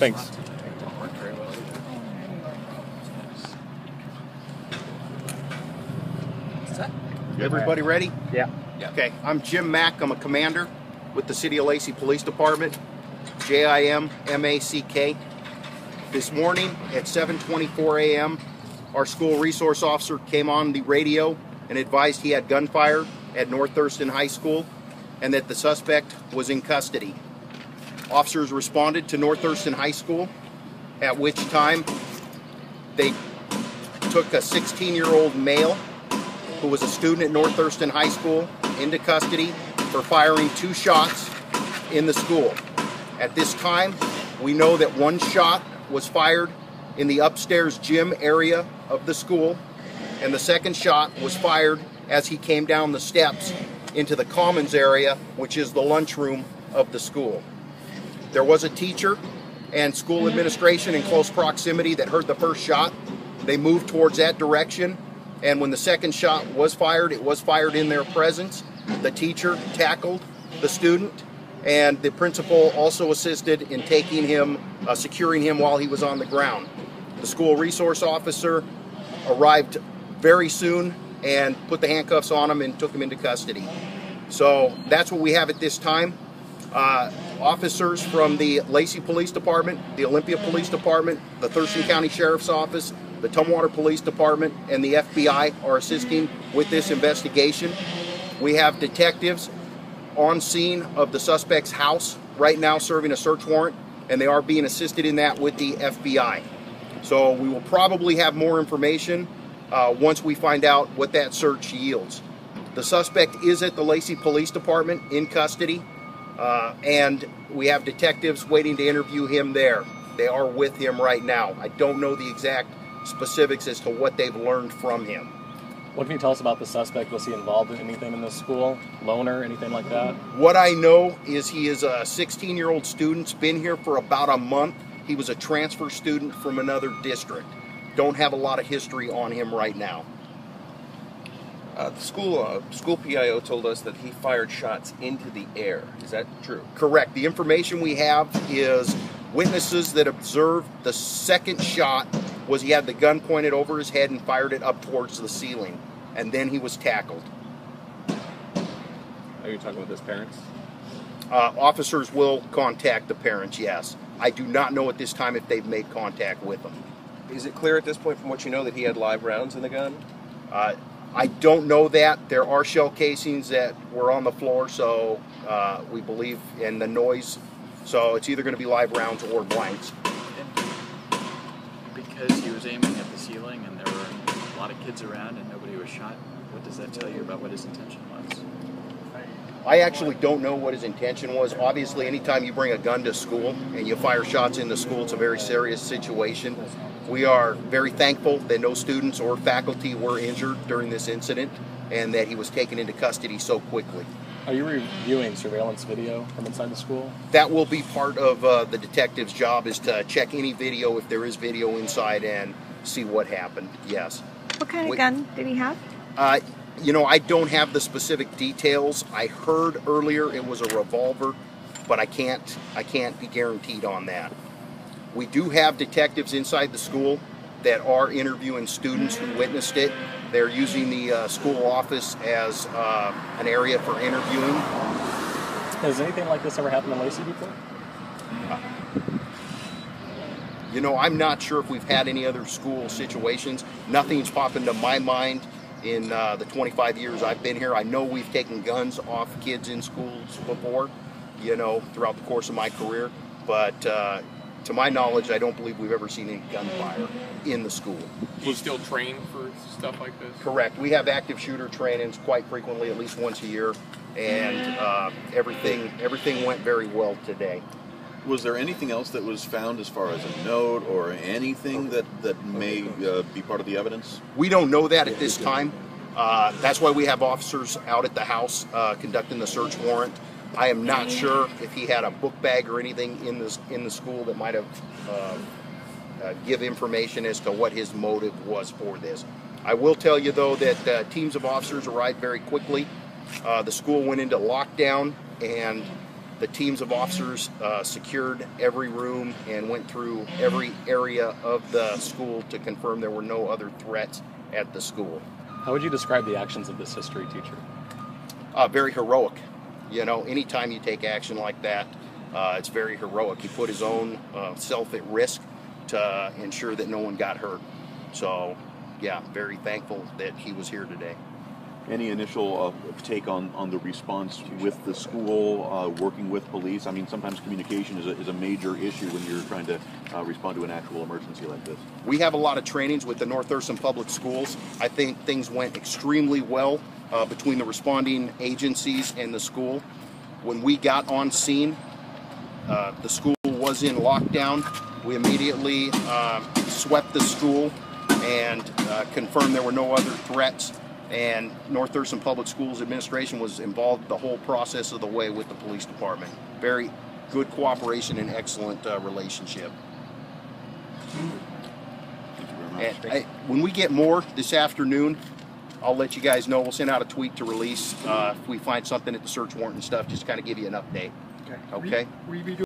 Thanks. Everybody ready? Yeah. Okay, I'm Jim Mack. I'm a commander with the City of Lacey Police Department, JIMMACK. This morning at 7:24 a.m., our school resource officer came on the radio and advised he had gunfire at North Thurston High School and that the suspect was in custody. Officers responded to North Thurston High School, at which time they took a 16-year-old male who was a student at North Thurston High School into custody for firing 2 shots in the school. At this time, we know that 1 shot was fired in the upstairs gym area of the school, and the 2nd shot was fired as he came down the steps into the commons area, which is the lunchroom of the school. There was a teacher and school administration in close proximity that heard the 1st shot. They moved towards that direction, and when the 2nd shot was fired, it was fired in their presence. The teacher tackled the student, and the principal also assisted in taking him, securing him while he was on the ground. The school resource officer arrived very soon and put the handcuffs on him and took him into custody. So that's what we have at this time. Officers from the Lacey Police Department, the Olympia Police Department, the Thurston County Sheriff's Office, the Tumwater Police Department, and the FBI are assisting with this investigation. We have detectives on scene of the suspect's house right now serving a search warrant, and they are being assisted in that with the FBI. So we will probably have more information once we find out what that search yields. The suspect is at the Lacey Police Department in custody, and we have detectives waiting to interview him there. They are with him right now. I don't know the exact specifics as to what they've learned from him. What can you tell us about the suspect? Was he involved in anything in this school? Loner, anything like that? What I know is he is a 16-year-old student, been here for about a month. He was a transfer student from another district. Don't have a lot of history on him right now. The school PIO told us that he fired shots into the air. Is that true? Correct. The information we have is witnesses that observed the 2nd shot was he had the gun pointed over his head and fired it up towards the ceiling, and then he was tackled. Are you talking with his parents? Officers will contact the parents, yes. I do not know at this time if they've made contact with them. Is it clear at this point from what you know that he had live rounds in the gun? I don't know that. There are shell casings that were on the floor, so we believe, and the noise, so it's either going to be live rounds or blanks. Because he was aiming at the ceiling and there were a lot of kids around and nobody was shot, what does that tell you about what his intention was? I actually don't know what his intention was. Obviously, anytime you bring a gun to school and you fire shots in the school, it's a very serious situation. We are very thankful that no students or faculty were injured during this incident and that he was taken into custody so quickly. Are you reviewing surveillance video from inside the school? That will be part of the detective's job, is to check any video if there is video inside and see what happened, yes. What kind of gun did he have? You know, I don't have the specific details. I heard earlier it was a revolver, but I can't be guaranteed on that. We do have detectives inside the school that are interviewing students who witnessed it. They're using the school office as an area for interviewing. Has anything like this ever happened in Lacey before? You know, I'm not sure if we've had any other school situations. Nothing's popped into my mind in the 25 years I've been here. I know we've taken guns off kids in schools before, you know, throughout the course of my career, but to my knowledge, I don't believe we've ever seen any gunfire in the school. Do you still train for stuff like this? Correct. We have active shooter trainings quite frequently, at least once a year, and everything went very well today. Was there anything else that was found as far as a note or anything that may be part of the evidence? We don't know that at this time. That's why we have officers out at the house conducting the search warrant. I am not sure if he had a book bag or anything in the school that might have give information as to what his motive was for this. I will tell you though that teams of officers arrived very quickly. The school went into lockdown, and The teams of officers secured every room and went through every area of the school to confirm there were no other threats at the school. How would you describe the actions of this history teacher? Very heroic. You know, anytime you take action like that, it's very heroic. He put his own self at risk to ensure that no one got hurt. So, yeah, very thankful that he was here today. Any initial take on the response with the school, working with police? I mean, sometimes communication is a major issue when you're trying to respond to an actual emergency like this. We have a lot of trainings with the North Thurston Public Schools. I think things went extremely well between the responding agencies and the school. When we got on scene, the school was in lockdown. We immediately swept the school and confirmed there were no other threats. And North Thurston Public Schools Administration was involved the whole process of the way with the police department. Very good cooperation and excellent relationship. Thank you very much. And when we get more this afternoon, I'll let you guys know. We'll send out a tweet to release if we find something at the search warrant and stuff, just kind of give you an update. Okay. Okay? Will you be doing